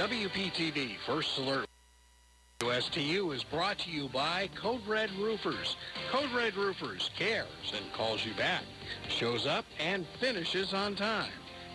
WPTV First Alert USTU is brought to you by Code Red Roofers. Code Red Roofers cares and calls you back. Shows up and finishes on time.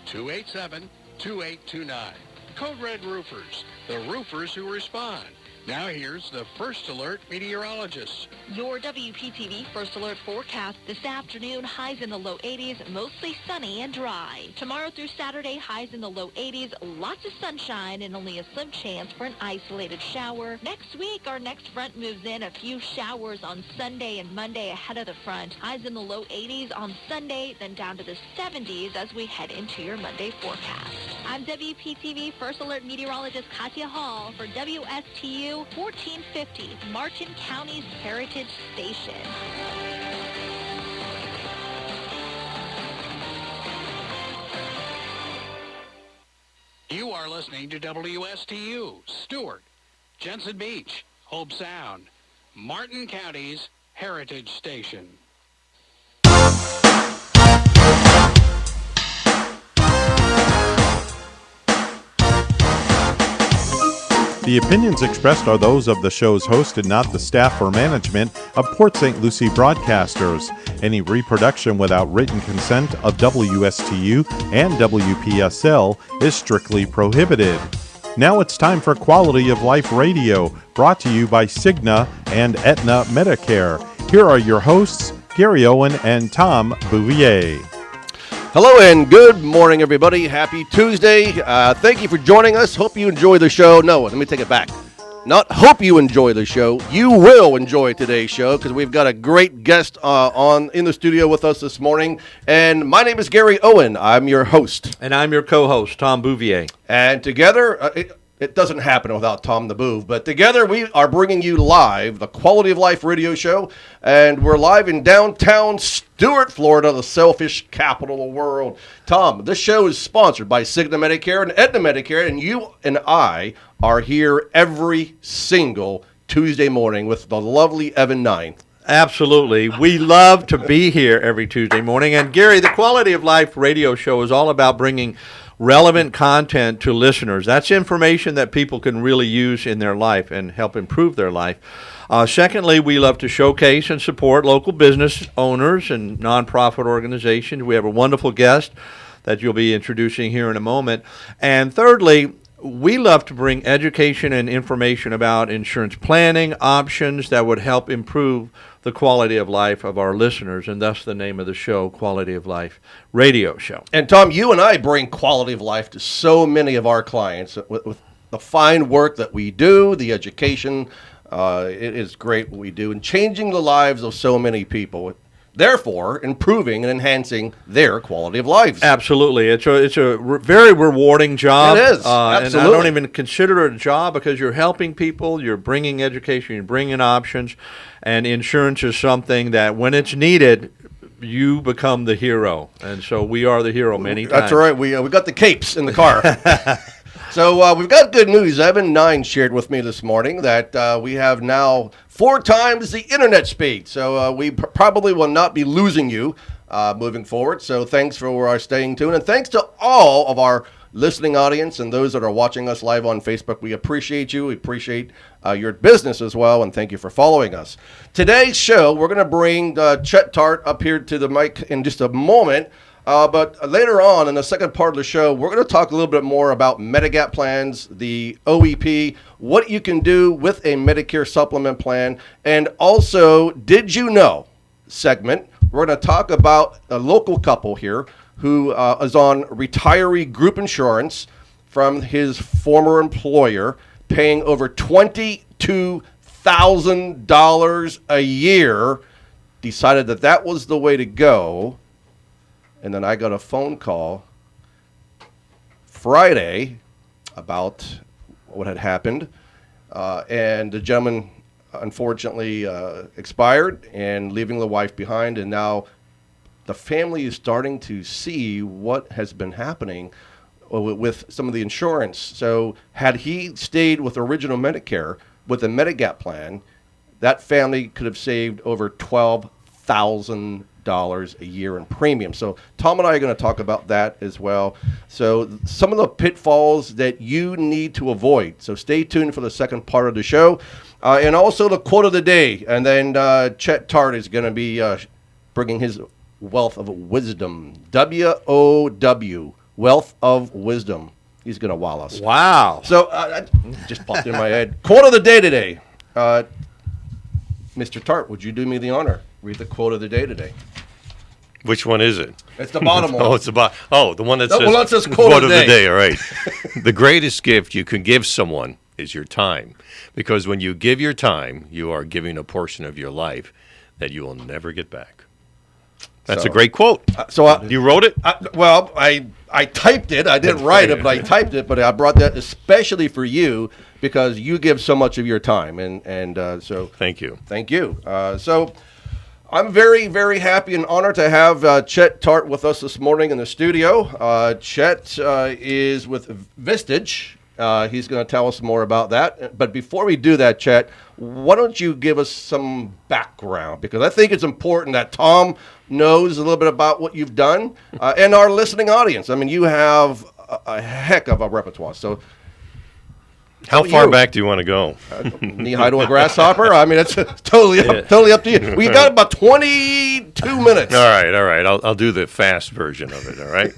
287-2829. Code Red Roofers, the roofers who respond. Now here's the First Alert meteorologist. Your WPTV First Alert forecast this afternoon, highs in the low 80s, mostly sunny and dry. Tomorrow through Saturday, highs in the low 80s, lots of sunshine and only a slim chance for an isolated shower. Next week, our next front moves in, a few showers on Sunday and Monday ahead of the front. Highs in the low 80s on Sunday, then down to the 70s as we head into your Monday forecast. I'm WPTV First Alert meteorologist Katya Hall for WSTU 1450, Martin County's Heritage Station. You are listening to WSTU, Stuart, Jensen Beach, Hope Sound, Martin County's Heritage Station. The opinions expressed are those of the show's host and not the staff or management of Port St. Lucie Broadcasters. Any reproduction without written consent of WSTU and WPSL is strictly prohibited. Now it's time for Quality of Life Radio, brought to you by Cigna and Aetna Medicare. Here are your hosts, Gary Owen and Tom Bouvier. Hello and good morning, everybody. Happy Tuesday. Thank you for joining us. Hope you enjoy the show. No, let me take it back. Not hope you enjoy the show. You will enjoy today's show because we've got a great guest in the studio with us this morning. And my name is Gary Owen. I'm your host. And I'm your co-host, Tom Bouvier. And together, it doesn't happen without Tom the Booth, but together we are bringing you live the Quality of Life radio show, and we're live in downtown Stuart, Florida, the selfish capital of the world. Tom, this show is sponsored by Cigna Medicare and Aetna Medicare, and you and I are here every single Tuesday morning with the lovely Evan Ninth. Absolutely. We love to be here every Tuesday morning. And Gary, the Quality of Life radio show is all about bringing relevant content to listeners. That's information that people can really use in their life and help improve their life. Secondly, we love to showcase and support local business owners and nonprofit organizations. We have a wonderful guest that you'll be introducing here in a moment. And thirdly, we love to bring education and information about insurance planning options that would help improve the quality of life of our listeners, and thus the name of the show, Quality of Life Radio Show. And Tom, you and I bring quality of life to so many of our clients with the fine work that we do, the education. It is great what we do, and changing the lives of so many people. Therefore, improving and enhancing their quality of life. Absolutely. It's a very rewarding job. It is. Absolutely. And I don't even consider it a job because you're helping people, you're bringing education, you're bringing options, and insurance is something that when it's needed, you become the hero. And so we are the hero many times. That's right. We got the capes in the car. So we've got good news. Evan Nine shared with me this morning that we have now 4 times the internet speed. So we probably will not be losing you moving forward. So thanks for staying tuned. And thanks to all of our listening audience and those that are watching us live on Facebook. We appreciate you. We appreciate your business as well. And thank you for following us. Today's show, we're going to bring Chet Tart up here to the mic in just a moment. But later on in the second part of the show, we're going to talk a little bit more about Medigap plans, the OEP, what you can do with a Medicare supplement plan, and also, did you know segment. We're going to talk about a local couple here who is on retiree group insurance from his former employer, paying over $22,000 a year, decided that was the way to go. And then I got a phone call Friday about what had happened. And the gentleman, unfortunately, expired and leaving the wife behind. And now the family is starting to see what has been happening with some of the insurance. So had he stayed with original Medicare with a Medigap plan, that family could have saved over $12,000. $8 a year in premium. So Tom and I are going to talk about that as well. So some of the pitfalls that you need to avoid. So stay tuned for the second part of the show. And also the quote of the day. And then Chet Tart is going to be bringing his wealth of wisdom. WOW, wealth of wisdom. He's going to wow us. Wow. So that just popped in my head. Quote of the day today. Mr. Tart, would you do me the honor? Read the quote of the day today. Which one is it? It's the bottom one. Oh, it's about. Oh, the one that The says. one that says quote of the day. All right. The greatest gift you can give someone is your time, because when you give your time, you are giving a portion of your life that you will never get back. That's So- a great quote. You wrote it? I typed it. I didn't write it, but I typed it. But I brought that especially for you because you give so much of your time, and so Thank you. thank you. So I'm very, very happy and honored to have Chet Tart with us this morning in the studio. Chet is with Vistage. He's going to tell us more about that. But before we do that, Chet, why don't you give us some background? Because I think it's important that Tom knows a little bit about what you've done and our listening audience. I mean, you have a heck of a repertoire. So How far back do you want to go? knee-high to a grasshopper? I mean, it's totally up to you. We got about 22 minutes. All right. I'll do the fast version of it. All right.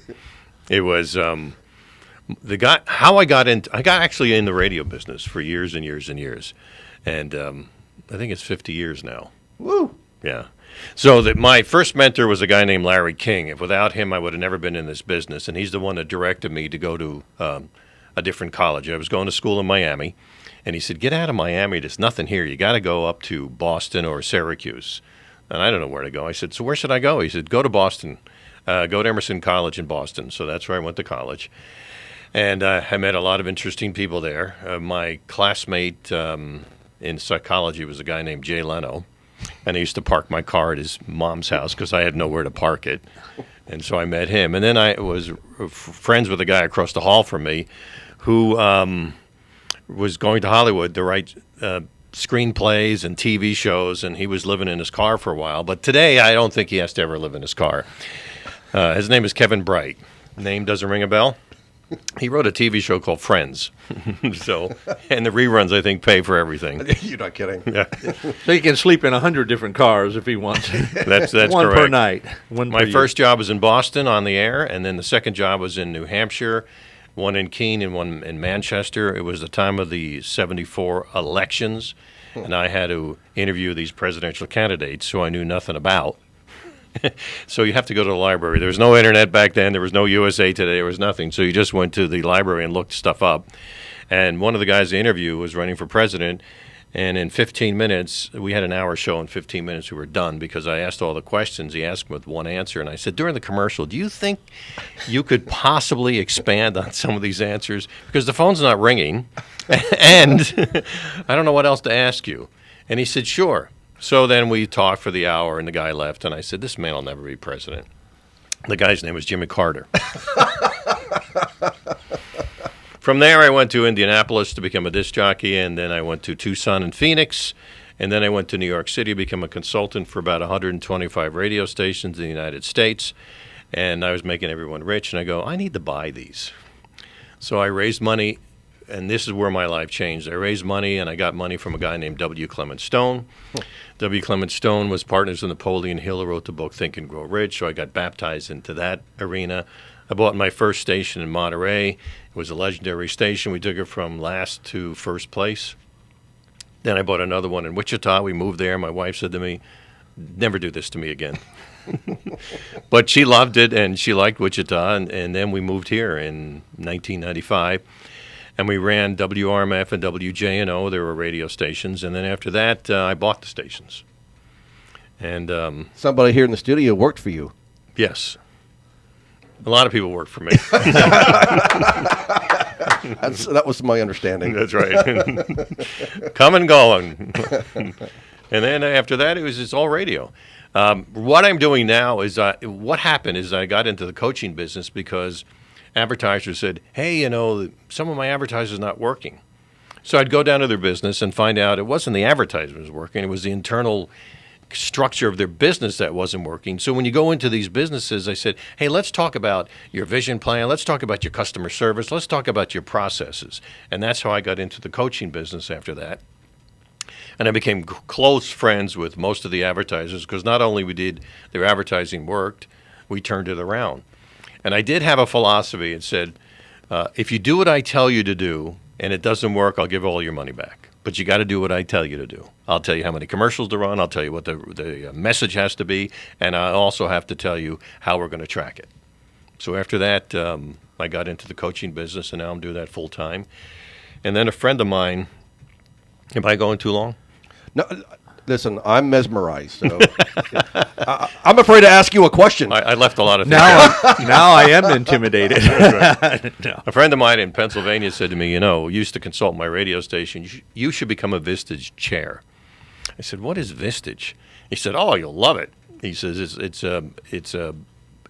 It was the guy. How I got actually in the radio business for years and years and years, and I think it's 50 years now. Woo. Yeah. So my first mentor was a guy named Larry King. If without him, I would have never been in this business, and he's the one that directed me to go to a different college. I was going to school in Miami, and he said, "Get out of Miami. There's nothing here. You got to go up to Boston or Syracuse." And I don't know where to go. I said, "So where should I go?" He said, "Go to Boston. Go to Emerson College in Boston." So that's where I went to college. And I met a lot of interesting people there. My classmate in psychology was a guy named Jay Leno. And I used to park my car at his mom's house because I had nowhere to park it. And so I met him. And then I was friends with a guy across the hall from me who was going to Hollywood to write screenplays and TV shows. And he was living in his car for a while. But today, I don't think he has to ever live in his car. His name is Kevin Bright. Name doesn't ring a bell? He wrote a TV show called Friends. And the reruns, I think, pay for everything. You're not kidding. Yeah. So he can sleep in 100 different cars if he wants. That's One correct. per night. My first job was in Boston on the air, and then the second job was in New Hampshire, one in Keene and one in Manchester. It was the time of the 74 elections, and I had to interview these presidential candidates who I knew nothing about. So you have to go to the library. There was no internet back then. There was no USA Today. There was nothing. So you just went to the library and looked stuff up. And one of the guys I interviewed was running for president. And in 15 minutes, we had an hour show. In 15 minutes, we were done because I asked all the questions. He asked with one answer. And I said, during the commercial, do you think you could possibly expand on some of these answers? Because the phone's not ringing. And I don't know what else to ask you. And he said, sure. So then we talked for the hour, and the guy left, and I said, this man will never be president. The guy's name was Jimmy Carter. From there, I went to Indianapolis to become a disc jockey, and then I went to Tucson and Phoenix, and then I went to New York City, become a consultant for about 125 radio stations in the United States, and I was making everyone rich, and I go, I need to buy these. So I raised money, and this is where my life changed. I raised money, and I got money from a guy named W. Clement Stone. W. Clement Stone was partners with Napoleon Hill, who wrote the book Think and Grow Rich, so I got baptized into that arena. I bought my first station in Monterey. It was a legendary station. We took it from last to first place. Then I bought another one in Wichita. We moved there. My wife said to me, never do this to me again. But she loved it, and she liked Wichita, and then we moved here in 1995. And we ran WRMF and WJNO. There were radio stations. And then after that, I bought the stations. And Somebody here in the studio worked for you. yes, a lot of people worked for me. That was my understanding. That's right. Come and going. And then after that, it's all radio. What I'm doing now is what happened is I got into the coaching business because advertisers said, hey, some of my advertisers not working. So I'd go down to their business and find out it wasn't the advertisement was working. It was the internal structure of their business that wasn't working. So when you go into these businesses, I said, hey, let's talk about your vision plan. Let's talk about your customer service. Let's talk about your processes. And that's how I got into the coaching business after that. And I became close friends with most of the advertisers because not only did their advertising worked, we turned it around. And I did have a philosophy. It said, if you do what I tell you to do and it doesn't work, I'll give all your money back. But you got to do what I tell you to do. I'll tell you how many commercials to run. I'll tell you what the message has to be. And I also have to tell you how we're going to track it. So after that, I got into the coaching business, and now I'm doing that full time. And then a friend of mine, am I going too long? No, listen, I'm mesmerized. So I'm afraid to ask you a question. I left a lot of things. Now I am intimidated. No. A friend of mine in Pennsylvania said to me, used to consult my radio station, you should become a Vistage chair. I said, what is Vistage? He said, oh, you'll love it. He says, it's a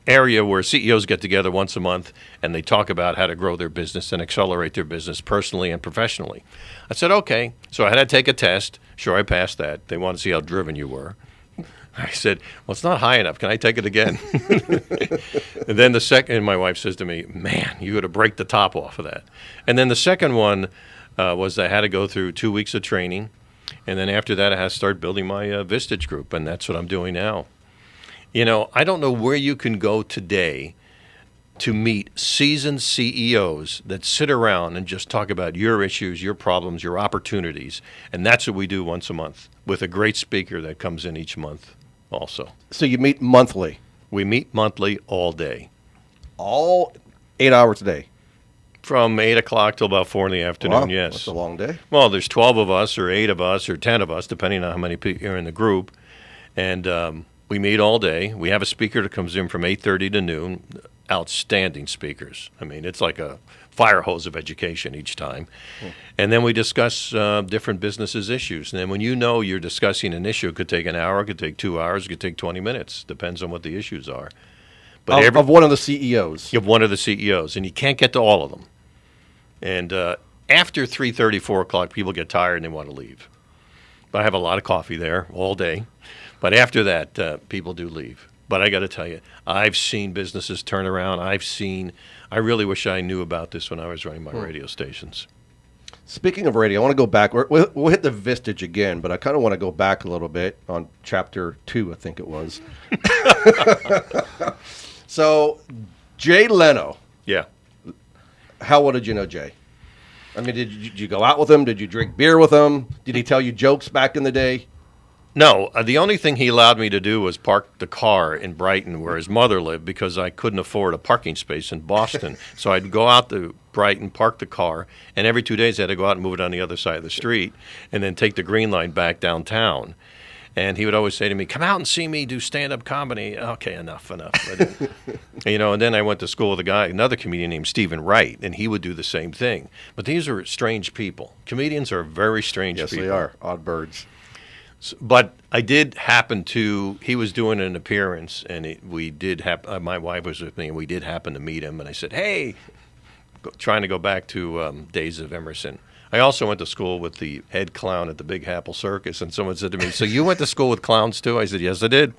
area where CEOs get together once a month and they talk about how to grow their business and accelerate their business personally and professionally. I said, okay. So I had to take a test. Sure, I passed that. They wanted to see how driven you were. I said, well, it's not high enough. Can I take it again? And then my wife says to me, man, you got to break the top off of that. And then the second one was I had to go through 2 weeks of training. And then after that, I had to start building my Vistage group. And that's what I'm doing now. I don't know where you can go today to meet seasoned CEOs that sit around and just talk about your issues, your problems, your opportunities. And that's what we do once a month with a great speaker that comes in each month also. So you meet monthly? We meet monthly all day. All 8 hours a day? From 8 o'clock till about 4 in the afternoon, Wow, yes. That's a long day. Well, there's 12 of us or 8 of us or 10 of us, depending on how many people are in the group. And we meet all day. We have a speaker that comes in from 8:30 to noon. Outstanding speakers. I mean, it's like a fire hose of education each time. And then we discuss different businesses' issues. And then when you're discussing an issue, it could take an hour, it could take 2 hours, it could take 20 minutes. Depends on what the issues are. But Of one of the CEOs. Of one of the CEOs. And you can't get to all of them. And after 3:30, 4 o'clock, people get tired and they want to leave. But I have a lot of coffee there all day. But after that, people do leave. But I got to tell you, I've seen businesses turn around. I really wish I knew about this when I was running my radio stations. Speaking of radio, I want to go back. We'll hit the Vistage again, but I kind of want to go back a little bit on chapter 2, I think it was. So, Jay Leno. Yeah. How well did you know Jay? I mean, did you go out with him? Did you drink beer with him? Did he tell you jokes back in the day? No, the only thing he allowed me to do was park the car in Brighton where his mother lived because I couldn't afford a parking space in Boston. So I'd go out to Brighton, park the car, and every 2 days I had to go out and move it on the other side of the street and then take the Green Line back downtown. And he would always say to me, come out and see me do stand-up comedy. Okay, enough. And then I went to school with another comedian named Stephen Wright, and he would do the same thing. But these are strange people. Comedians are very strange people. Yes, they are. Odd birds. But I did happen to, he was doing an appearance, and my wife was with me, and we did happen to meet him. And I said, hey, trying to go back to days of Emerson. I also went to school with the head clown at the Big Apple Circus, and someone said to me, so you went to school with clowns too? I said, yes, I did.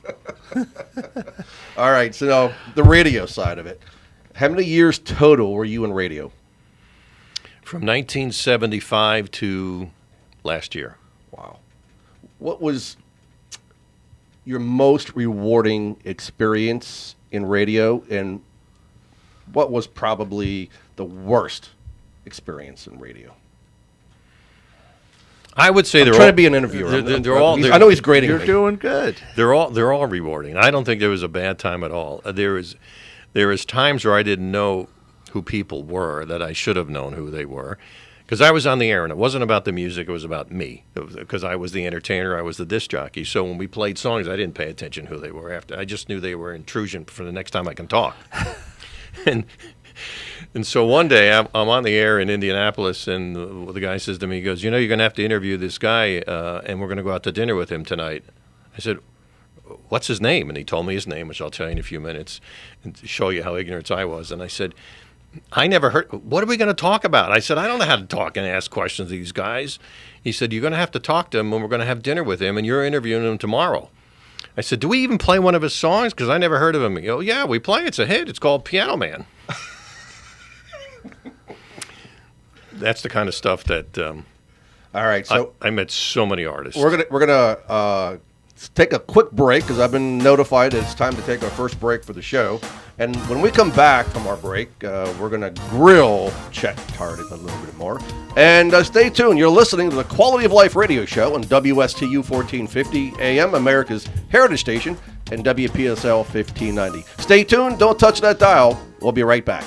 All right, so now the radio side of it. How many years total were you in radio? From 1975 to last year. Wow. What was your most rewarding experience in radio, and what was probably the worst experience in radio? I would say I'm trying to be an interviewer. I know he's grading You're me. doing good. They're all rewarding. I don't think there was a bad time at all. There was times where I didn't know who people were that I should have known who they were. Because I was on the air, and it wasn't about the music, it was about me. Because I was the entertainer, I was the disc jockey. So when we played songs, I didn't pay attention who they were after. I just knew they were intrusion for the next time I can talk. And so one day, I'm on the air in Indianapolis, and the guy says to me, he goes, you're going to have to interview this guy, and we're going to go out to dinner with him tonight. I said, what's his name? And he told me his name, which I'll tell you in a few minutes, and to show you how ignorant I was. And I said, I never heard, what are we going to talk about? I said, I don't know how to talk and ask questions to these guys. He said, you're going to have to talk to him, and we're going to have dinner with him, and you're interviewing him tomorrow. I said, do we even play one of his songs? Because I never heard of him. He goes, yeah, we play. It's a hit. It's called Piano Man. That's the kind of stuff that All right, so I met so many artists. we're gonna take a quick break because I've been notified that it's time to take our first break for the show. And when we come back from our break, we're gonna grill Chet Tart a little bit more. And stay tuned. You're listening to the Quality of Life radio show on WSTU 1450 AM, America's Heritage Station, and WPSL 1590. Stay tuned. Don't touch that dial. We'll be right back.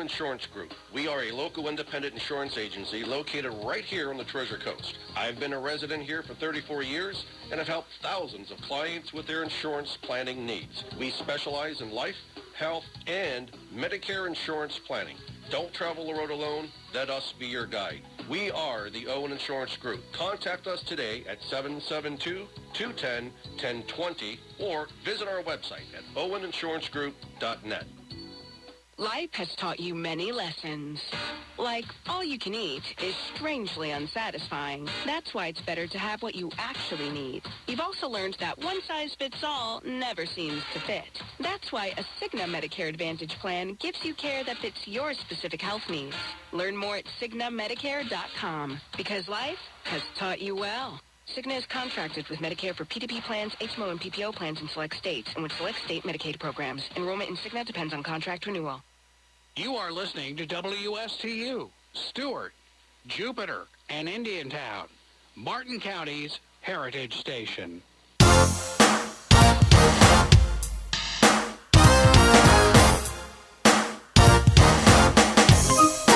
Insurance Group. We are a local independent insurance agency located right here on the Treasure Coast. I've been a resident here for 34 years and have helped thousands of clients with their insurance planning needs. We specialize in life, health, and Medicare insurance planning. Don't travel the road alone. Let us be your guide. We are the Owen Insurance Group. Contact us today at 772-210-1020 or visit our website at oweninsurancegroup.net. Life has taught you many lessons. Like, all you can eat is strangely unsatisfying. That's why it's better to have what you actually need. You've also learned that one size fits all never seems to fit. That's why a Cigna Medicare Advantage plan gives you care that fits your specific health needs. Learn more at CignaMedicare.com, because life has taught you well. Cigna is contracted with Medicare for PDP plans, HMO, and PPO plans in select states and with select state Medicaid programs. Enrollment in Cigna depends on contract renewal. You are listening to WSTU, Stuart, Jupiter, and Indiantown, Martin County's Heritage Station.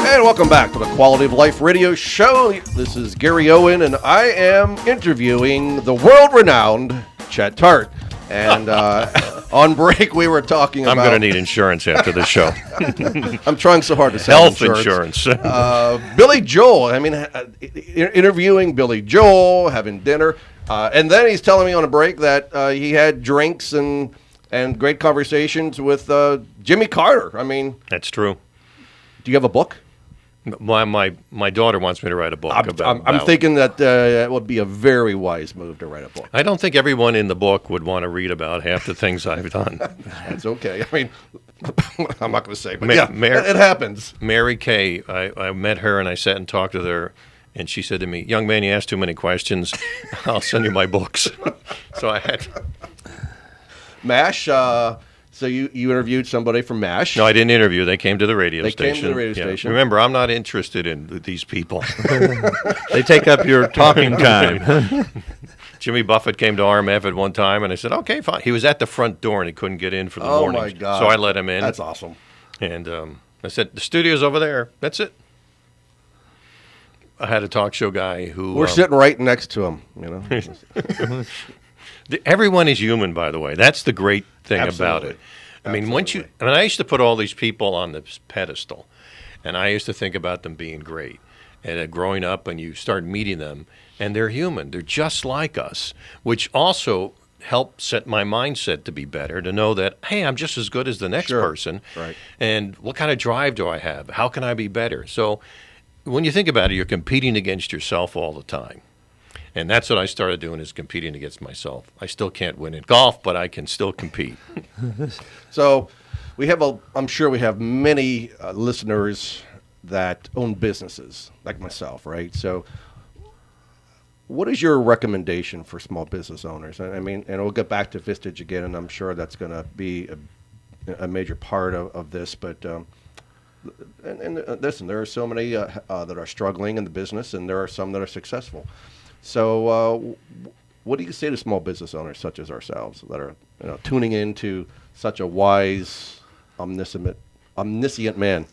And welcome back to the Quality of Life radio show. This is Gary Owen, and I am interviewing the world-renowned Chet Tart. And on break, we were talking about... I'm going to need insurance after the show. I'm trying so hard to sell Health insurance. Billy Joel. I mean, interviewing Billy Joel, having dinner. And then he's telling me on a break that he had drinks and great conversations with Jimmy Carter. I mean... That's true. Do you have a book? My daughter wants me to write a book about I'm thinking that it would be a very wise move to write a book. I don't think everyone in the book would want to read about half the things I've done. That's okay. I mean, I'm not going to say, but it happens. Mary Kay, I met her and I sat and talked with her, and she said to me, "Young man, you ask too many questions. I'll send you my books." So I had... MASH, so you interviewed somebody from MASH. No, I didn't interview. They came to the radio station. They came to the radio station. Remember, I'm not interested in these people. They take up your talking time. Jimmy Buffett came to RMF at one time, and I said, okay, fine. He was at the front door, and he couldn't get in for the morning. Oh, my God. So I let him in. That's awesome. And I said, the studio's over there. That's it. I had a talk show guy who... We're sitting right next to him, you know. Everyone is human, by the way. That's the great thing about it. I mean, I used to put all these people on this pedestal, and I used to think about them being great. And growing up, and you start meeting them, and they're human. They're just like us, which also helped set my mindset to be better, to know that, hey, I'm just as good as the next person. Right. And what kind of drive do I have? How can I be better? So when you think about it, you're competing against yourself all the time. And that's what I started doing, is competing against myself. I still can't win in golf, but I can still compete. So I'm sure we have many listeners that own businesses, like myself, right? So what is your recommendation for small business owners? I mean, and we'll get back to Vistage again, and I'm sure that's going to be a major part of this. But listen, there are so many that are struggling in the business, and there are some that are successful. So what do you say to small business owners such as ourselves that are tuning into such a wise, omniscient omniscient man.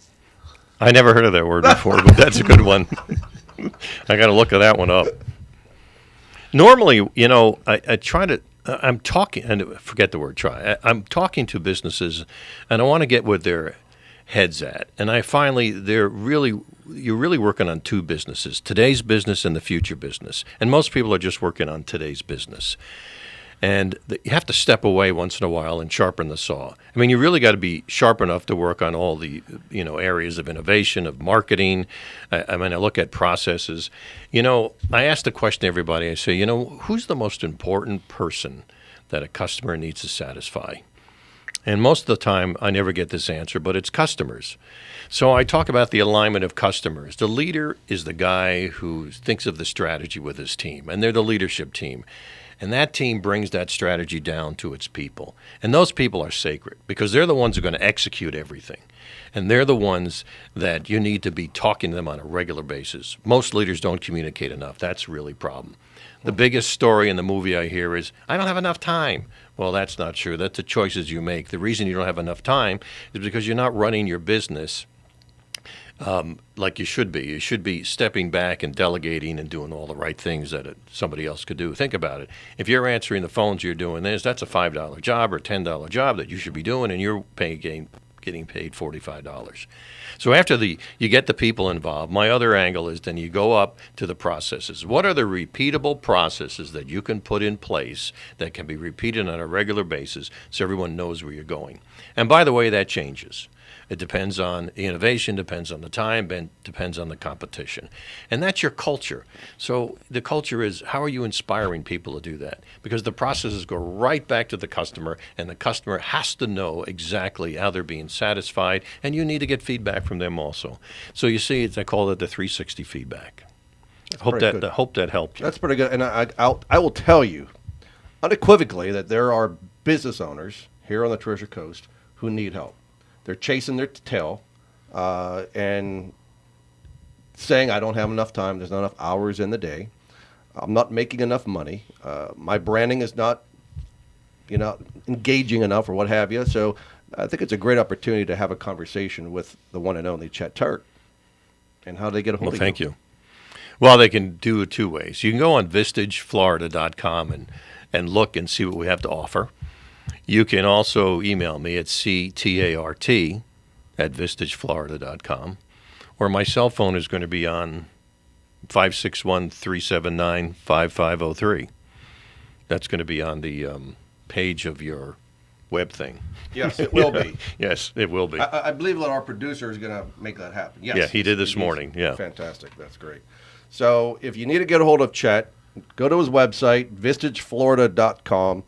I never heard of that word before, but that's a good one. I got to look that one up. Normally, I try to. I'm talking, and forget the word try. I'm talking to businesses, and I want to get where their heads at. And you're really working on two businesses: today's business and the future business. And most people are just working on today's business. And you have to step away once in a while and sharpen the saw. I mean, you really got to be sharp enough to work on all the areas of innovation, of marketing. I look at processes. I ask the question to everybody. I say, who's the most important person that a customer needs to satisfy? And most of the time, I never get this answer, but it's customers. So I talk about the alignment of customers. The leader is the guy who thinks of the strategy with his team, and they're the leadership team. And that team brings that strategy down to its people. And those people are sacred because they're the ones who are going to execute everything. And they're the ones that you need to be talking to them on a regular basis. Most leaders don't communicate enough. That's really a problem. The biggest story in the movie I hear is, I don't have enough time. Well, that's not true. That's the choices you make. The reason you don't have enough time is because you're not running your business like you should be. You should be stepping back and delegating and doing all the right things that somebody else could do. Think about it. If you're answering the phones, you're doing this, that's a $5 job or $10 job that you should be doing, and you're getting paid $45. So after you get the people involved, my other angle is then you go up to the processes. What are the repeatable processes that you can put in place that can be repeated on a regular basis so everyone knows where you're going? And by the way, that changes. It depends on the innovation, depends on the time, depends on the competition. And that's your culture. So the culture is, how are you inspiring people to do that? Because the processes go right back to the customer, and the customer has to know exactly how they're being satisfied, and you need to get feedback from them also. So you see, I call it the 360 feedback. I hope that helped you. That's pretty good. And I will tell you unequivocally that there are business owners here on the Treasure Coast who need help. They're chasing their tail and saying, I don't have enough time. There's not enough hours in the day. I'm not making enough money. My branding is not, engaging enough or what have you. So I think it's a great opportunity to have a conversation with the one and only Chet Tart. And how do they get a hold of you? Well, thank you. Well, they can do it two ways. You can go on vistage.stuart and look and see what we have to offer. You can also email me at ctart@vistageflorida.com, or my cell phone is going to be on 561-379-5503. That's going to be on the page of your web thing. Yes, it will be. Yes, it will be. I believe that our producer is going to make that happen. Yes, yeah, he did this morning. Yeah. Fantastic. That's great. So if you need to get a hold of Chet, go to his website, vistage.florida.com.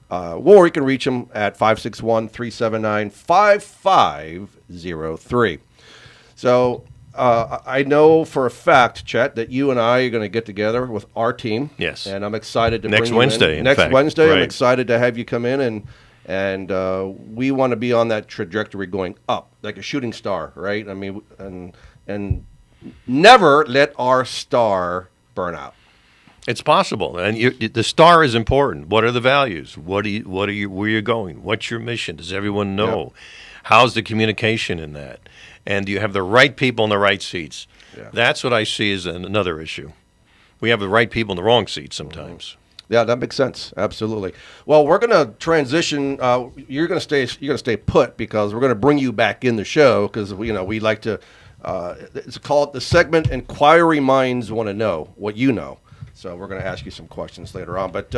Or you can reach him at 561-379-5503. So I know for a fact, Chet, that you and I are going to get together with our team. Yes. And I'm excited to next bring Wednesday, you in. Next Wednesday, right. I'm excited to have you come in, and we want to be on that trajectory going up, like a shooting star, right? I mean, and never let our star burn out. It's possible, and the star is important. What are the values? Where are you going? What's your mission? Does everyone know? Yep. How's the communication in that? And do you have the right people in the right seats? Yeah. That's what I see as another issue. We have the right people in the wrong seats sometimes. Yeah, that makes sense. Absolutely. Well, we're going to transition. You're going to stay put because we're going to bring you back in the show because we like to. It's called the segment "Inquiry Minds Want to Know What You Know." So we're going to ask you some questions later on. But,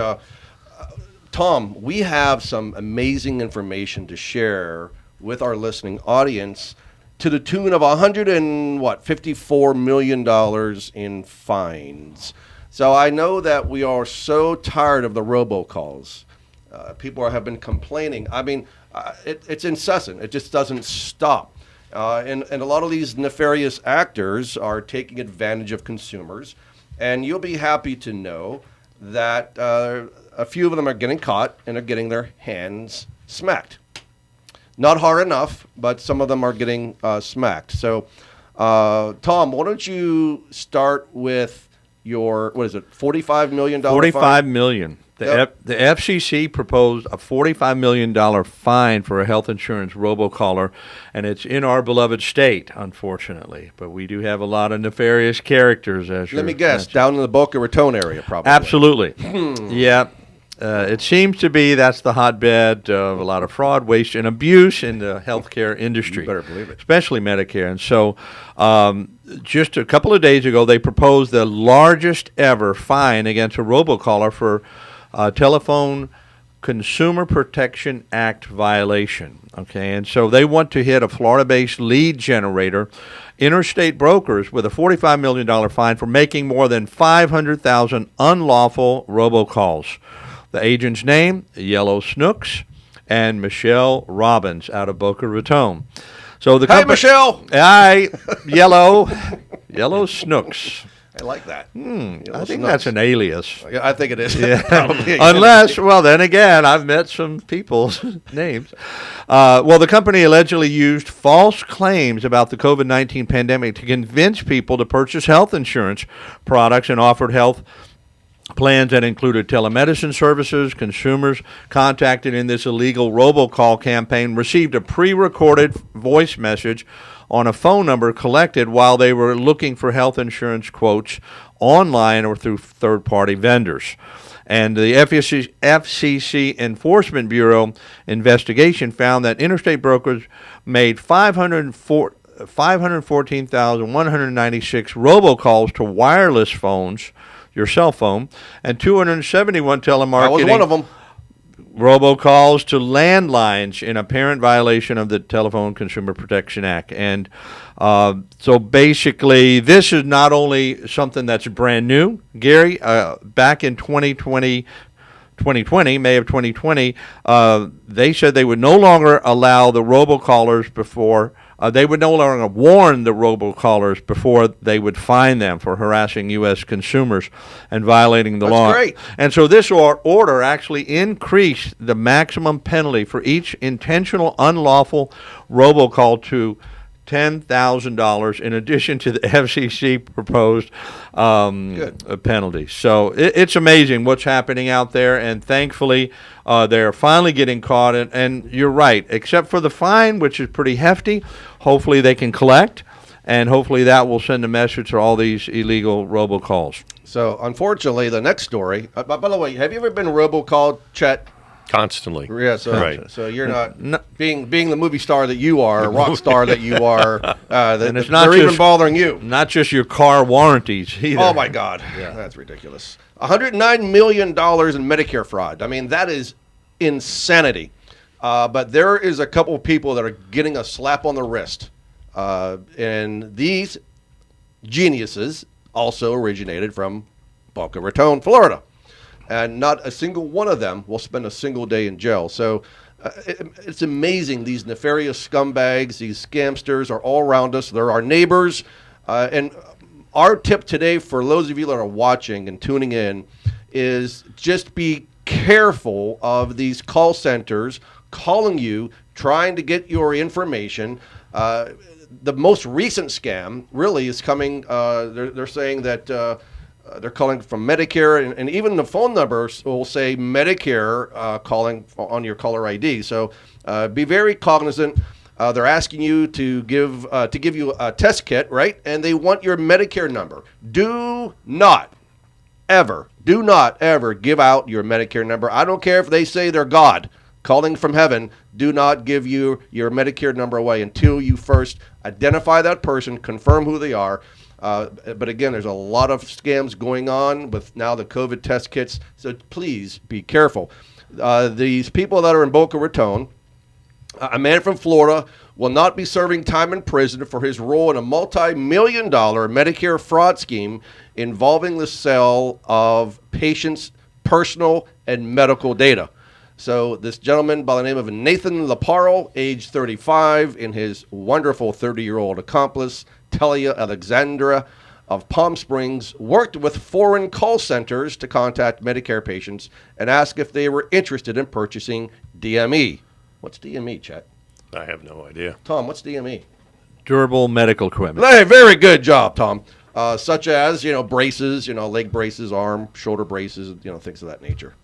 Tom, we have some amazing information to share with our listening audience to the tune of $54 million in fines. So I know that we are so tired of the robocalls. People have been complaining. I mean, it's incessant. It just doesn't stop. And a lot of these nefarious actors are taking advantage of consumers. And you'll be happy to know that a few of them are getting caught and are getting their hands smacked. Not hard enough, but some of them are getting smacked. So, Tom, why don't you start with your, $45 million $45 million. The FCC proposed a $45 million fine for a health insurance robocaller, and it's in our beloved state, unfortunately. But we do have a lot of nefarious characters, as Let me guess, down in the Boca Raton area, probably. Absolutely. Yeah. It seems to be that's the hotbed of a lot of fraud, waste, and abuse in the healthcare industry. You better believe it. Especially Medicare. And so just a couple of days ago, they proposed the largest ever fine against a robocaller for Telephone Consumer Protection Act violation. Okay, and so they want to hit a Florida-based lead generator, Interstate Brokers, with a $45 million fine for making more than 500,000 unlawful robocalls. The agent's name, Yellow Snooks, and Michelle Robbins out of Boca Raton. So the Hi, Michelle. Hi, Yellow Snooks. I like that. I think that's an alias. Yeah, I think it is. Yeah. Probably. Unless, well, then again, I've met some people's names. Well, the company allegedly used false claims about the COVID-19 pandemic to convince people to purchase health insurance products and offered health plans that included telemedicine services. Consumers contacted in this illegal robocall campaign received a pre-recorded voice message on a phone number collected while they were looking for health insurance quotes online or through third-party vendors. And the FCC Enforcement Bureau investigation found that Interstate Brokers made 514,196 robocalls to wireless phones, your cell phone, and 271 telemarketing. That was one of them. Robocalls to landlines in apparent violation of the Telephone Consumer Protection Act. And so basically, this is not only something that's brand new. Gary, back in 2020, May of 2020, they said they would no longer allow the robocallers before they would no longer warn the robocallers before they would fine them for harassing U.S. consumers and violating the law. That's great. And so this order actually increased the maximum penalty for each intentional unlawful robocall to $10,000 in addition to the FCC proposed penalty. So it's amazing what's happening out there, and thankfully they're finally getting caught. And you're right, except for the fine, which is pretty hefty, hopefully they can collect, and hopefully that will send a message to all these illegal robocalls. So unfortunately, the next story, by the way, have you ever been robocalled, Chet? Constantly. Yeah, so Right. so you're not being the movie star that you are, rock star that you are. And it's not they're even just bothering you. Not just your car warranties either. Oh my God, that's ridiculous. $109 million in Medicare fraud. I mean, that is insanity. But there is a couple of people that are getting a slap on the wrist, and these geniuses also originated from Boca Raton, Florida. And not a single one of them will spend a single day in jail. So it's amazing. These nefarious scumbags, these scamsters are all around us. They're our neighbors. And our tip today for those of you that are watching and tuning in is just be careful of these call centers calling you, trying to get your information. The most recent scam really is coming. They're saying that they're calling from Medicare, and even the phone numbers will say Medicare calling on your caller ID. So be very cognizant. They're asking you to give you a test kit, right? And they want your Medicare number. Do not ever give out your Medicare number. I don't care if they say they're God calling from heaven. Do not give you your Medicare number away until you first identify that person, confirm who they are. But again, there's a lot of scams going on with now the COVID test kits, so please be careful. These people that are in Boca Raton, a man from Florida will not be serving time in prison for his role in a multi-million-dollar Medicare fraud scheme involving the sale of patients' personal and medical data. So this gentleman by the name of Nathan Laparle, age 35, and his wonderful 30-year-old accomplice, Talia Alexandra of Palm Springs, worked with foreign call centers to contact Medicare patients and ask if they were interested in purchasing DME. What's DME, Chet? I have no idea. Tom, what's DME? Durable medical equipment. Hey, very good job, Tom. Such as, braces, leg braces, arm, shoulder braces, things of that nature.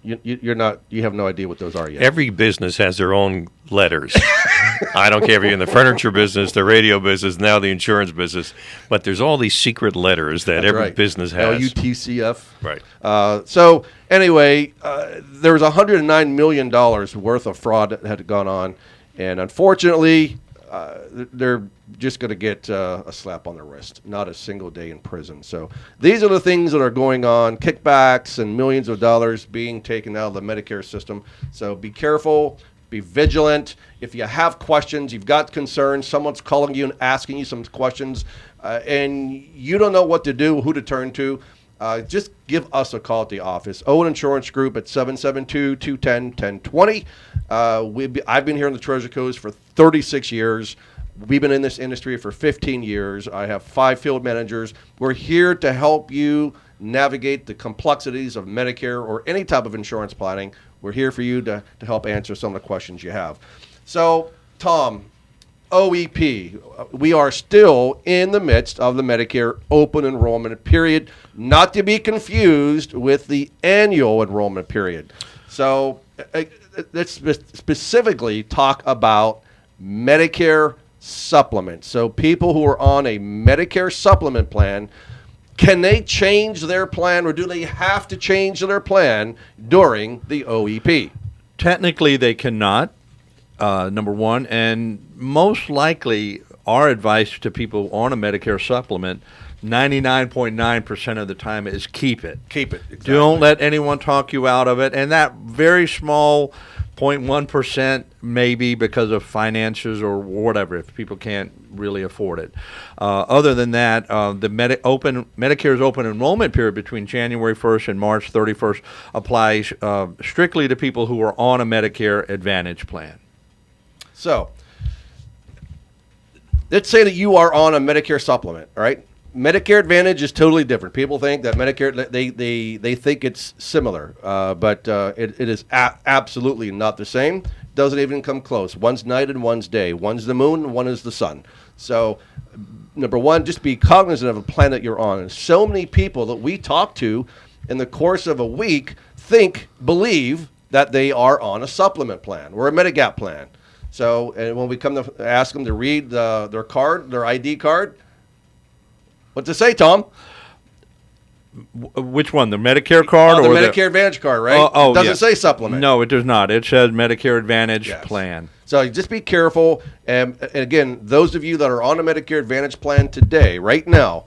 You're not. You have no idea what those are yet. Every business has their own letters. I don't care if you're in the furniture business, the radio business, now the insurance business, but there's all these secret letters that every business has. LUTCF. Right. So anyway, there was $109 million worth of fraud that had gone on, and unfortunately, they're just going to get a slap on the wrist, not a single day in prison. So these are the things that are going on, kickbacks and millions of dollars being taken out of the Medicare system. So be careful, be vigilant. If you have questions, you've got concerns, someone's calling you and asking you some questions, and you don't know what to do, who to turn to, just give us a call at the office. Owen Insurance Group at 772-210-1020. I've been here in the Treasure Coast for 36 years. We've been in this industry for 15 years. I have 5 field managers. We're here to help you navigate the complexities of Medicare or any type of insurance planning. We're here for you to help answer some of the questions you have. So, Tom, OEP, we are still in the midst of the Medicare open enrollment period, not to be confused with the annual enrollment period. So let's specifically talk about Medicare supplement. So people who are on a Medicare supplement plan, can they change their plan, or do they have to change their plan during the OEP? Technically, they cannot, number one, and most likely our advice to people on a Medicare supplement 99.9% of the time is keep it. Keep it. Exactly. Don't let anyone talk you out of it. And that very small 0.1% maybe because of finances or whatever, if people can't really afford it. Other than that, the Medicare's open enrollment period between January 1st and March 31st applies strictly to people who are on a Medicare Advantage plan. So, let's say that you are on a Medicare supplement, all right? Medicare Advantage is totally different. People think that Medicare, they think it's similar, but it is absolutely not the same. Doesn't even come close. One's night and one's day. One's the moon and one is the sun. So, number one, just be cognizant of the plan that you're on. And so many people that we talk to in the course of a week believe that they are on a supplement plan or a Medigap plan. So, and when we come to ask them to read their card, their ID card, what's it say, Tom? Which one? The Medicare card or the Medicare Advantage card, right? It doesn't say supplement. No, it does not. It says Medicare Advantage plan. So just be careful. And again, those of you that are on a Medicare Advantage plan today, right now,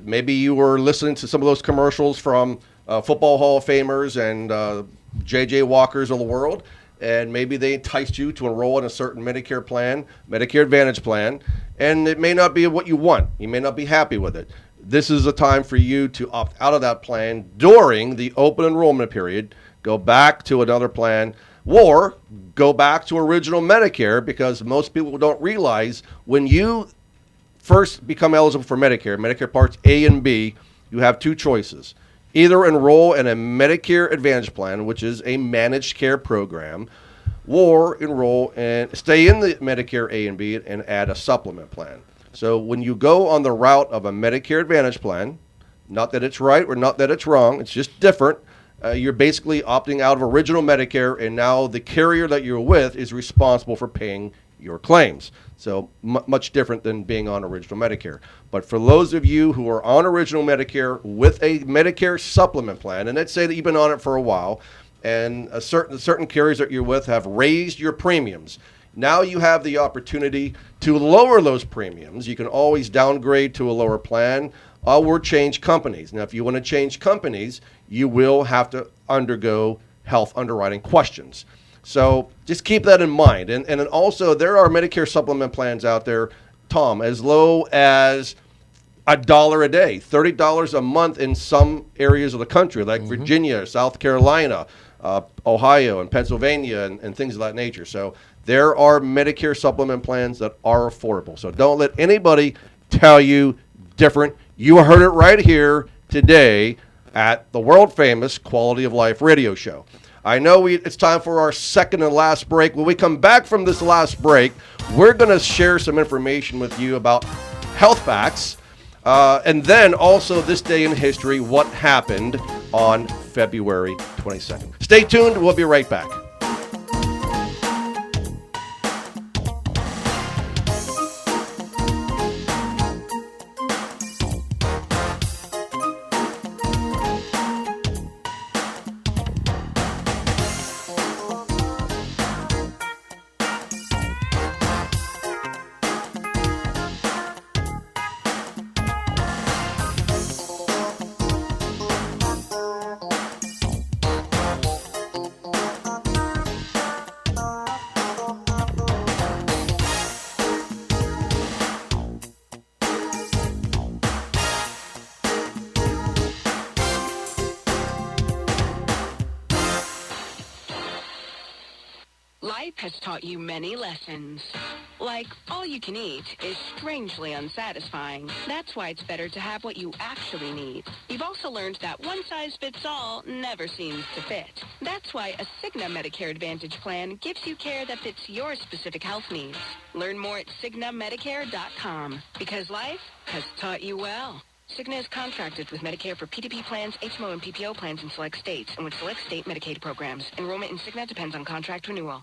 maybe you were listening to some of those commercials from Football Hall of Famers and J.J. Walkers of the world, and maybe they enticed you to enroll in a certain Medicare plan, Medicare Advantage plan, and it may not be what you want. You may not be happy with it. This is a time for you to opt out of that plan during the open enrollment period, go back to another plan, or go back to original Medicare, because most people don't realize when you first become eligible for Medicare, Medicare Parts A and B, you have two choices. Either enroll in a Medicare Advantage plan, which is a managed care program, or enroll and stay in the Medicare A and B and add a supplement plan. So when you go on the route of a Medicare Advantage plan, not that it's right or not that it's wrong, it's just different. You're basically opting out of original Medicare, and now the carrier that you're with is responsible for paying your claims. So much different than being on original Medicare. But for those of you who are on original Medicare with a Medicare supplement plan, and let's say that you've been on it for a while, and certain carriers that you're with have raised your premiums, now you have the opportunity to lower those premiums. You can always downgrade to a lower plan or change companies. Now, if you want to change companies, you will have to undergo health underwriting questions. So just keep that in mind. And then also, there are Medicare supplement plans out there, Tom, as low as $1 a day, $30 a month in some areas of the country, like Virginia, South Carolina, Ohio, and Pennsylvania, and things of that nature. So there are Medicare supplement plans that are affordable. So don't let anybody tell you different. You heard it right here today at the world-famous Quality of Life radio show. I know it's time for our second and last break. When we come back from this last break, we're going to share some information with you about health facts, and then also this day in history, what happened on February 22nd. Stay tuned. We'll be right back. Life has taught you many lessons. Like, all you can eat is strangely unsatisfying. That's why it's better to have what you actually need. You've also learned that one size fits all never seems to fit. That's why a Cigna Medicare Advantage plan gives you care that fits your specific health needs. Learn more at CignaMedicare.com, because life has taught you well. Cigna is contracted with Medicare for PDP plans, HMO, and PPO plans in select states and with select state Medicaid programs. Enrollment in Cigna depends on contract renewal.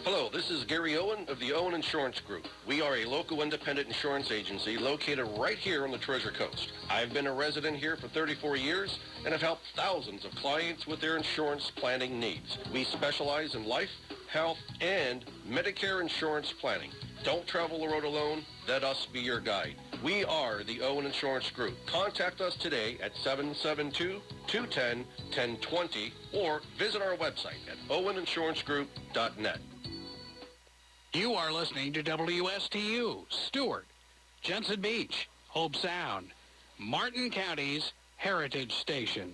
Hello, this is Gary Owen of the Owen Insurance Group. We are a local independent insurance agency located right here on the Treasure Coast. I've been a resident here for 34 years and have helped thousands of clients with their insurance planning needs. We specialize in life, health, and Medicare insurance planning. Don't travel the road alone. Let us be your guide. We are the Owen Insurance Group. Contact us today at 772-210-1020 or visit our website at oweninsurancegroup.net. You are listening to WSTU, Stuart, Jensen Beach, Hope Sound, Martin County's Heritage Station.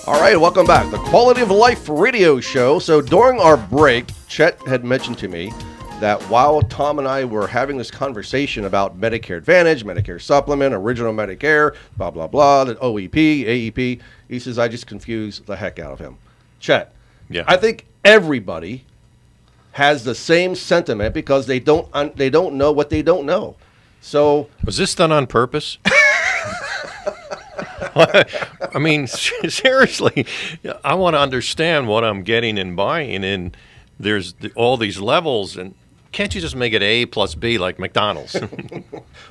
All right, welcome back. The Quality of Life radio show. So during our break, Chet had mentioned to me that while Tom and I were having this conversation about Medicare Advantage, Medicare Supplement, Original Medicare, blah, blah, blah, the OEP, AEP, he says, I just confused the heck out of him. Chet, Yeah. I think everybody has the same sentiment because they don't know what they don't know. So Was this done on purpose? I mean, seriously, I want to understand what I'm getting and buying, and there's all these levels, and can't you just make it A plus B like McDonald's?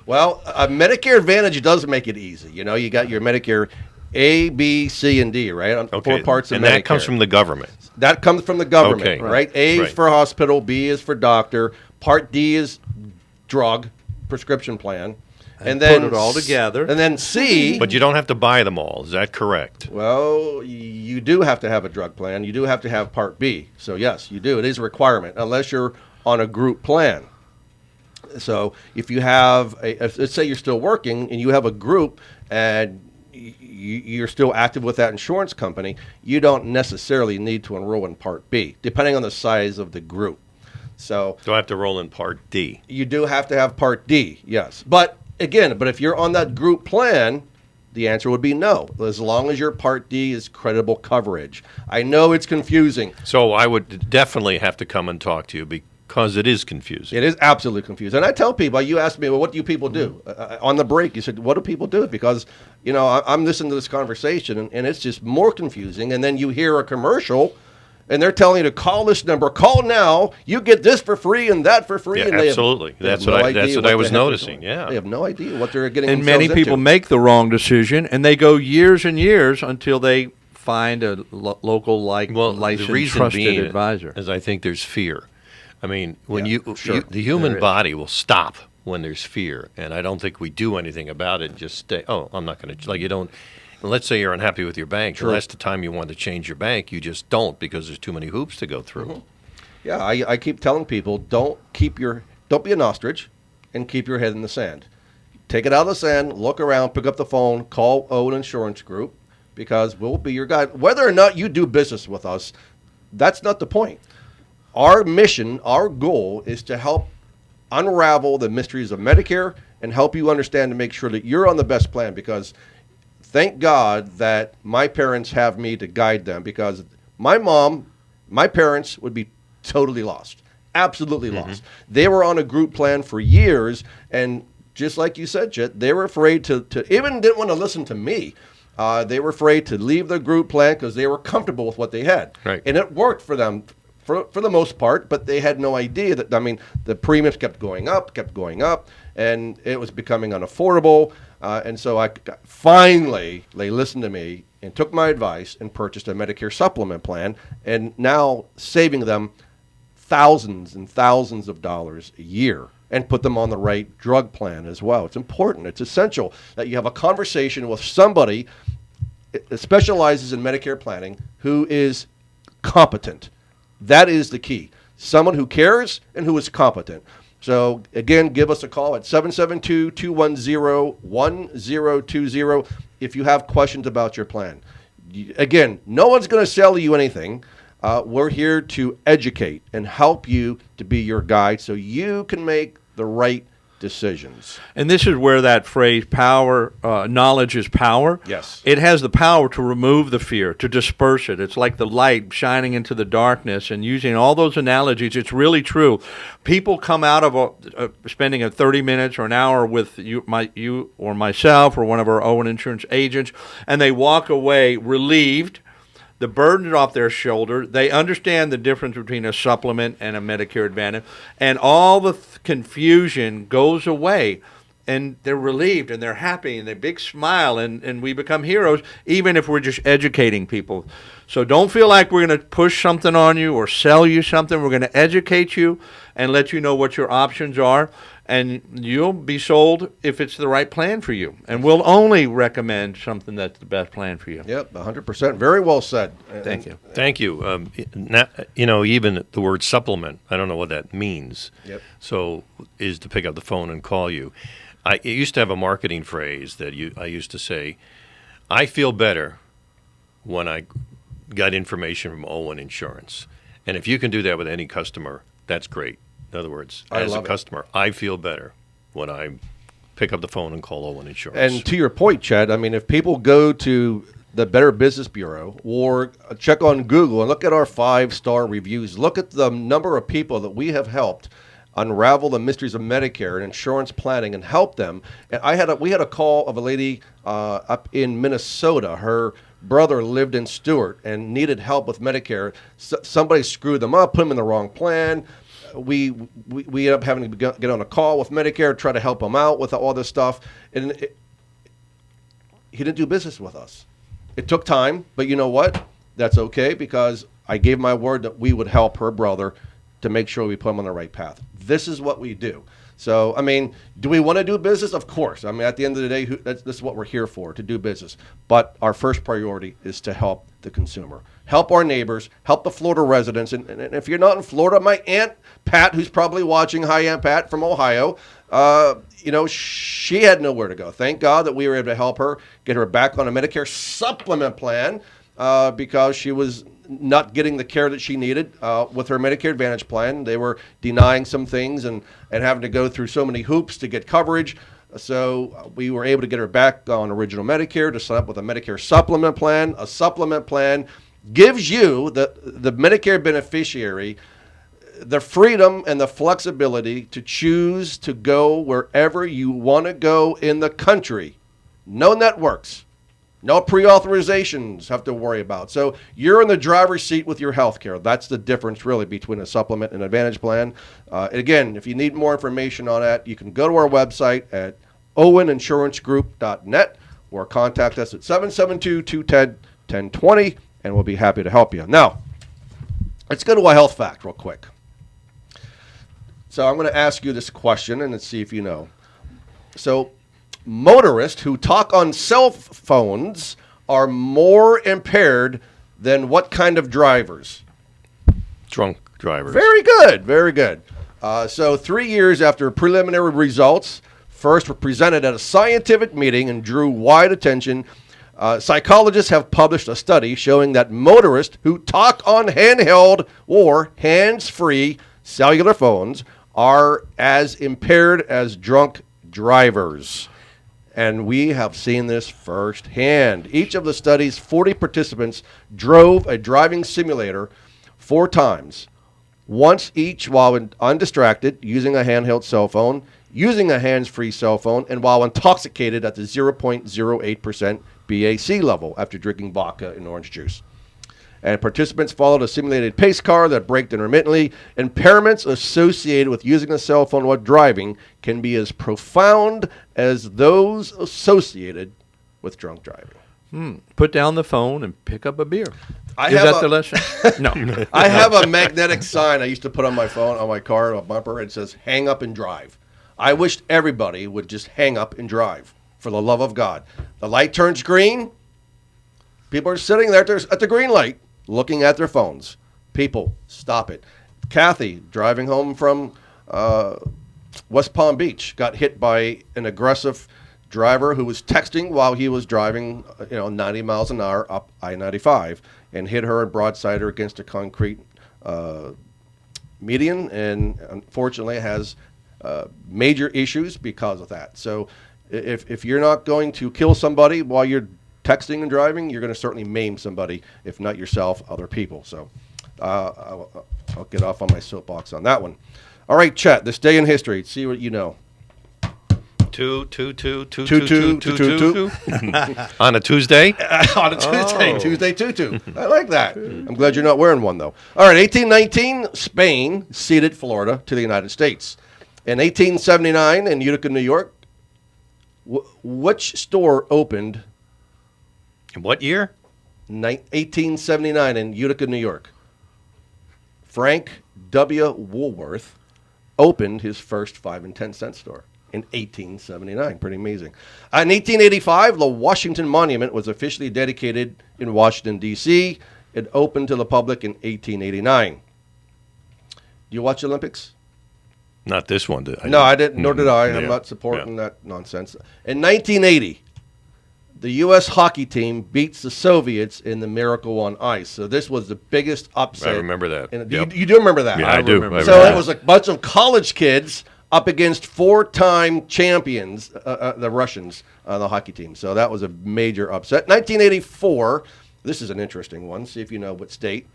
Well, Medicare Advantage does make it easy. You know, you got your Medicare A, B, C, and D, right? Okay, 4 parts of and Medicare. that comes from the government. That comes from the government, Okay. right? A is Right. for hospital, B is for doctor, Part D is drug, prescription plan. And then put it all together. And then C, But you don't have to buy them all. Is that correct? well, you do have to have a drug plan. You do have to have Part B. So, yes, you do. It is a requirement, unless you're on a group plan. So, if you have, let's say you're still working and you have a group and you're still active with that insurance company, you don't necessarily need to enroll in Part B, depending on the size of the group. So, Do I have to roll in Part D? you do have to have Part D, yes. But if you're on that group plan, the answer would be no, as long as your Part D is credible coverage. I know it's confusing. So I would definitely have to come and talk to you because it is confusing. It is absolutely confusing. And I tell people, you ask me, well, what do you people do? On the break, you said, what do people do? Because, you know, I'm listening to this conversation, and it's just more confusing. And then you hear a commercial, and they're telling you to call this number. Call now. You get this for free and that for free. Yeah, and they absolutely. They have That's no what I idea the was heck they're noticing, doing. yeah. They have no idea what they're getting And themselves many people into. make the wrong decision, and they go years and years until they find a local licensed, the reason trusted being advisor. is I think there's fear. I mean, when sure. the human There is. body will stop when there's fear, and I don't think we do anything about it. Just stay. Oh, I'm not going to like you don't. Let's say you're unhappy with your bank. Sure. The last time you want to change your bank, you just don't because there's too many hoops to go through. Mm-hmm. Yeah, I keep telling people, don't be an ostrich and keep your head in the sand. Take it out of the sand, look around, pick up the phone, call Owen Insurance Group, because we'll be your guide. Whether or not you do business with us, that's not the point. Our mission, our goal is to help unravel the mysteries of Medicare and help you understand to make sure that you're on the best plan, because thank God that my parents have me to guide them, because my parents would be totally lost. absolutely lost. They were on a group plan for years, and just like you said, Chet, they were afraid to even didn't want to listen to me. They were afraid to leave the group plan because they were comfortable with what they had. Right. And it worked for them for the most part, but they had no idea that, I mean, the premiums kept going up, and it was becoming unaffordable. And so finally, they listened to me and took my advice and purchased a Medicare supplement plan, and now saving them thousands and thousands of dollars a year, and put them on the right drug plan as well. It's important. It's essential that you have a conversation with somebody that specializes in Medicare planning who is competent. That is the key. Someone who cares and who is competent. So, again, give us a call at 772-210-1020 if you have questions about your plan. Again, no one's going to sell you anything. We're here to educate and help you to be your guide so you can make the right decisions. And this is where that phrase, power, knowledge is power. Yes. It has the power to remove the fear, to disperse it. It's like the light shining into the darkness, and using all those analogies, it's really true. People come out of spending 30 minutes or an hour with you or myself or one of our Owen Insurance agents, and they walk away relieved. The burden off their shoulder. They understand the difference between a supplement and a Medicare Advantage, and all the confusion goes away, and they're relieved, and they're happy, and they big smile, and we become heroes, even if we're just educating people. So don't feel like we're going to push something on you or sell you something. We're going to educate you and let you know what your options are, and you'll be sold if it's the right plan for you. And we'll only recommend something that's the best plan for you. Yep, 100%. Very well said. Thank you. Thank you. Even the word supplement, I don't know what that means. Yep. So is to pick up the phone and call you. I used to have a marketing phrase that I used to say, I feel better when I got information from Owen Insurance. And if you can do that with any customer, that's great. In other words, as a customer, I feel better when I pick up the phone and call Owen Insurance. And to your point, Chad, I mean, if people go to the Better Business Bureau or check on Google and look at our 5-star reviews, look at the number of people that we have helped unravel the mysteries of Medicare and insurance planning and help them. And we had a call of a lady up in Minnesota. Her brother lived in Stuart and needed help with Medicare. Somebody screwed them up, put them in the wrong plan. We ended up having to get on a call with Medicare, try to help him out with all this stuff. And he didn't do business with us. It took time, but you know what? That's okay, because I gave my word that we would help her brother to make sure we put him on the right path. This is what we do. So, I mean, do we want to do business? Of course. I mean, at the end of the day, this is what we're here for, to do business. But our first priority is to help the consumer, help our neighbors, help the Florida residents. And if you're not in Florida, my Aunt Pat, who's probably watching, hi, Aunt Pat from Ohio, she had nowhere to go. Thank God that we were able to help her, get her back on a Medicare supplement plan because she was not getting the care that she needed with her Medicare Advantage plan. They were denying some things and having to go through so many hoops to get coverage. So we were able to get her back on original Medicare to sign up with a Medicare supplement plan. A supplement plan gives you, the Medicare beneficiary, the freedom and the flexibility to choose to go wherever you want to go in the country. No networks. No pre-authorizations have to worry about. So you're in the driver's seat with your health care. That's the difference, really, between a supplement and advantage plan. Again, if you need more information on that, you can go to our website at oweninsurancegroup.net or contact us at 772-210-1020, and we'll be happy to help you. Now, let's go to a health fact real quick. So I'm going to ask you this question, and let's see if you know. So motorists who talk on cell phones are more impaired than what kind of drivers? Drunk drivers. Very good, very good. So 3 years after preliminary results first were presented at a scientific meeting and drew wide attention, psychologists have published a study showing that motorists who talk on handheld or hands-free cellular phones are as impaired as drunk drivers. And we have seen this firsthand. Each of the study's 40 participants drove a driving simulator 4 times once each while undistracted, using a handheld cell phone, using a hands-free cell phone, and while intoxicated at the 0.08% BAC level after drinking vodka and orange juice. And participants followed a simulated pace car that braked intermittently. Impairments associated with using a cell phone while driving can be as profound as those associated with drunk driving. Put down the phone and pick up a beer. I Is have that a- the lesson? No. I have a magnetic sign I used to put on my phone, on my car, a bumper. It says, hang up and drive. I wished everybody would just hang up and drive, for the love of God. The light turns green. People are sitting there at the green light, looking at their phones. People, stop it. Kathy, driving home from West Palm Beach, got hit by an aggressive driver who was texting while he was driving, 90 miles an hour up I-95, and hit her and broadside her against a concrete median, and unfortunately has major issues because of that. So if you're not going to kill somebody while you're texting and driving, you're going to certainly maim somebody, if not yourself, other people. So I'll get off on my soapbox on that one. All right, Chet, this day in history, see what you know. Two. On a Tuesday? On a Tuesday, Tuesday 2-2. I like that. I'm glad you're not wearing one, though. All right, 1819, Spain ceded Florida to the United States. In 1879, in Utica, New York, which store opened? In what year? 1879 in Utica, New York. Frank W. Woolworth opened his first 5 and 10 cent store in 1879. Pretty amazing. In 1885, the Washington Monument was officially dedicated in Washington, D.C. It opened to the public in 1889. Do you watch the Olympics? Not this one. No, I didn't, nor did I. I'm Yeah. not supporting that nonsense. In 1980, the U.S. hockey team beats the Soviets in the Miracle on Ice. So this was the biggest upset. I remember that. And you do remember that? Yeah, I do. remember. I So remember it was a bunch of college kids up against 4-time champions, the Russians, the hockey team. So that was a major upset. 1984, this is an interesting one. See if you know what state.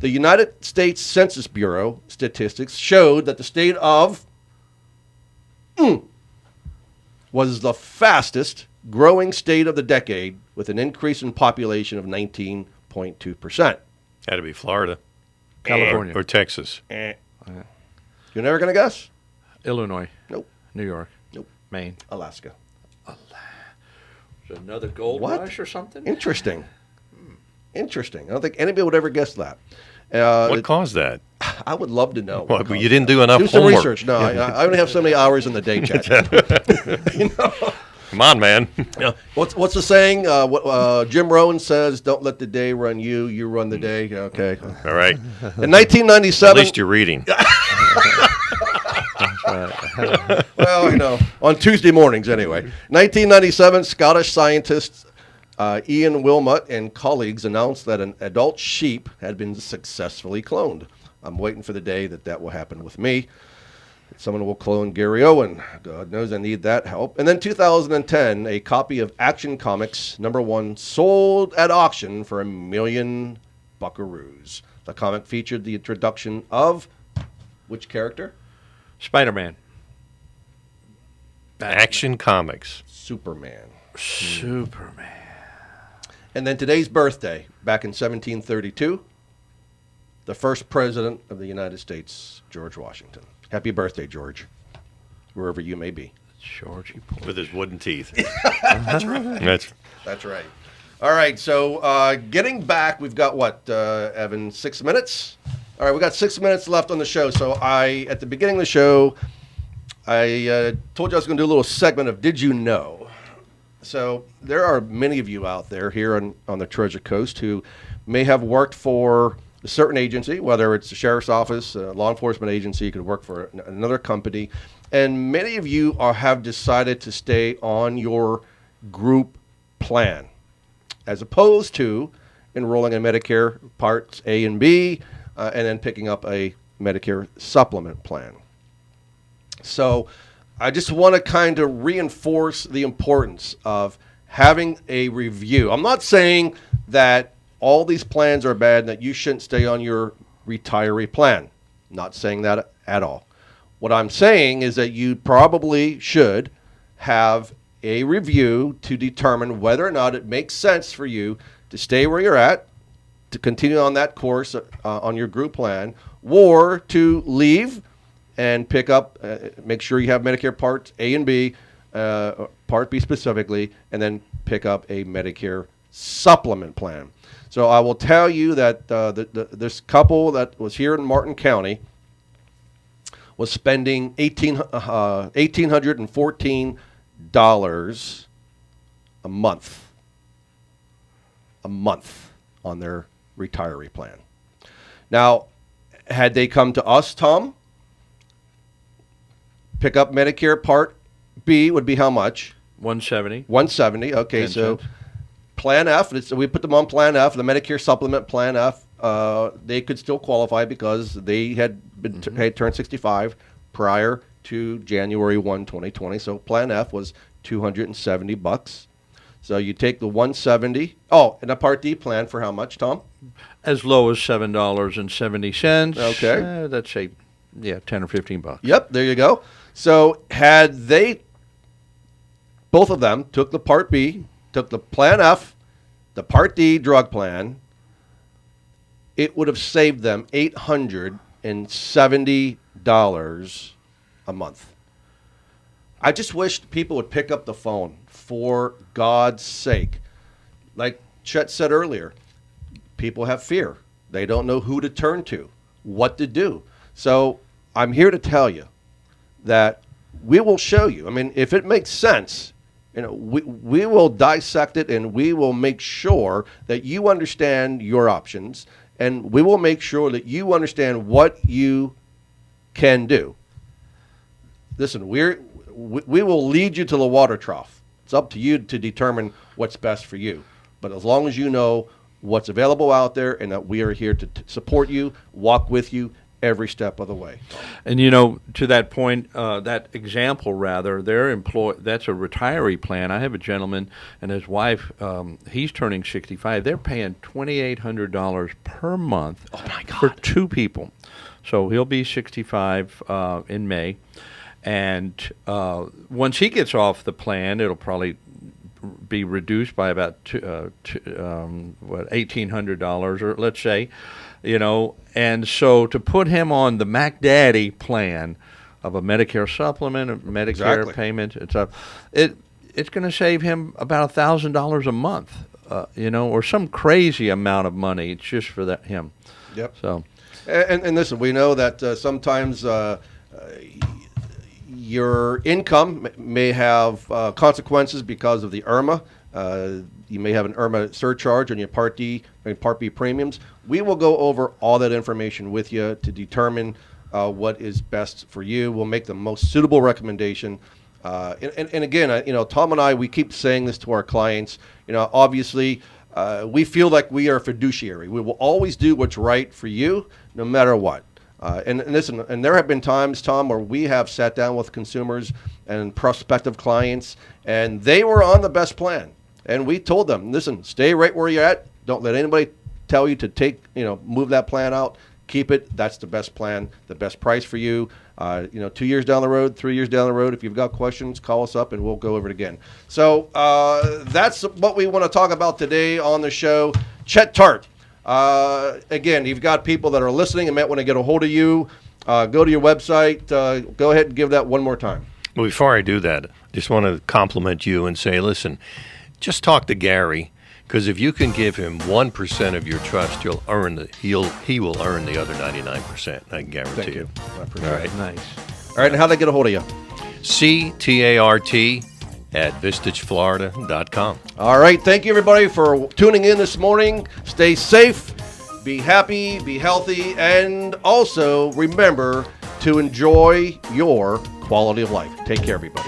The United States Census Bureau statistics showed that the state of was the fastest growing state of the decade with an increase in population of 19.2%. Had to be Florida. California. Or Texas. You're never going to guess? Illinois. Nope. New York. Nope. Maine. Alaska. Is it another gold What? rush or something? Interesting. Interesting. I don't think anybody would ever guess that. What caused that? I would love to know. Well, you didn't do enough Do some homework. research. No, I only have so many hours in the day, Chad. Come on, man. What's the saying? Jim Rohn says, "Don't let the day run you. You run the day." Okay. All right. In 1997. At least you're reading. Well, on Tuesday mornings anyway. 1997, Scottish scientists Ian Wilmot and colleagues announced that an adult sheep had been successfully cloned. I'm waiting for the day that will happen with me. Someone will clone Gary Owen. God knows I need that help. And then 2010, a copy of Action Comics #1 sold at auction for $1 million buckaroos. The comic featured the introduction of which character? Spider-Man. Action Comics. Superman. Superman. And then today's birthday, back in 1732, the first president of the United States, George Washington. Happy birthday, George, wherever you may be. Georgie Porgy. With his wooden teeth. That's right. That's right. All right, so getting back, we've got what, Evan, 6 minutes? All right, we got 6 minutes left on the show. So at the beginning of the show, I told you I was going to do a little segment of Did You Know? So there are many of you out there here on the Treasure Coast who may have worked for a certain agency, whether it's the sheriff's office, a law enforcement agency, you could work for another company. And many of you have decided to stay on your group plan as opposed to enrolling in Medicare Parts A and B and then picking up a Medicare supplement plan. So I just want to kind of reinforce the importance of having a review. I'm not saying that all these plans are bad and that you shouldn't stay on your retiree plan. Not saying that at all. What I'm saying is that you probably should have a review to determine whether or not it makes sense for you to stay where you're at, to continue on that course on your group plan, or to leave and pick up, make sure you have Medicare Part A and B, Part B specifically, and then pick up a Medicare supplement plan. So I will tell you that this couple that was here in Martin County was spending $1,814 a month on their retiree plan. Now, had they come to us, Tom, pick up Medicare Part B would be how much? $170. $170. Okay, so Plan F, we put them on Plan F, the Medicare Supplement Plan F. They could still qualify because they had had turned 65 prior to January 1, 2020. So Plan F was $270. So you take the 170. Oh, and a Part D plan for how much, Tom? As low as $7.70. Okay. That's $10 or $15. Yep, there you go. So had they, both of them, took the Part B, took the Plan F, the Part D drug plan, it would have saved them $870 a month. I just wish people would pick up the phone, for God's sake. Like Chet said earlier, people have fear. They don't know who to turn to, what to do. So I'm here to tell you that we will show you. I mean, if it makes sense, we will dissect it, and we will make sure that you understand your options, and we will make sure that you understand what you can do. Listen, we will lead you to the water trough. It's up to you to determine what's best for you. But as long as you know what's available out there and that we are here to support you, walk with you every step of the way. And to that point, that example rather, that's a retiree plan. I have a gentleman and his wife, he's turning 65. They're paying $2,800 per month for two people. So he'll be 65 in May. And once he gets off the plan, it'll probably be reduced by about $1,800, or let's say, And so to put him on the Mac Daddy plan of a Medicare supplement, a Medicare payment, it's going to save him about $1,000 a month, or some crazy amount of money. It's just for him. Yep. So, and listen, we know that sometimes. Your income may have consequences because of the IRMA. You may have an IRMA surcharge on your Part D and Part B premiums. We will go over all that information with you to determine what is best for you. We'll make the most suitable recommendation. And again, Tom and I, we keep saying this to our clients. Obviously, we feel like we are fiduciary. We will always do what's right for you, no matter what. And listen, and there have been times, Tom, where we have sat down with consumers and prospective clients, and they were on the best plan. And we told them, listen, stay right where you're at. Don't let anybody tell you to move that plan out. Keep it. That's the best plan, the best price for you. 2 years down the road, 3 years down the road, if you've got questions, call us up and we'll go over it again. So that's what we want to talk about today on the show. Chet Tart. Again, you've got people that are listening and might want to get a hold of you. Go to your website. Go ahead and give that one more time. Well, before I do that, I just want to compliment you and say, listen, just talk to Gary, because if you can give him 1% of your trust, he will earn the other 99%. I can guarantee you. I appreciate it. Nice. All right, and how do they get a hold of you? CTART@vistageflorida.com. All right, thank you everybody for tuning in this morning. Stay safe, be happy, be healthy, and also remember to enjoy your quality of life. Take care, everybody.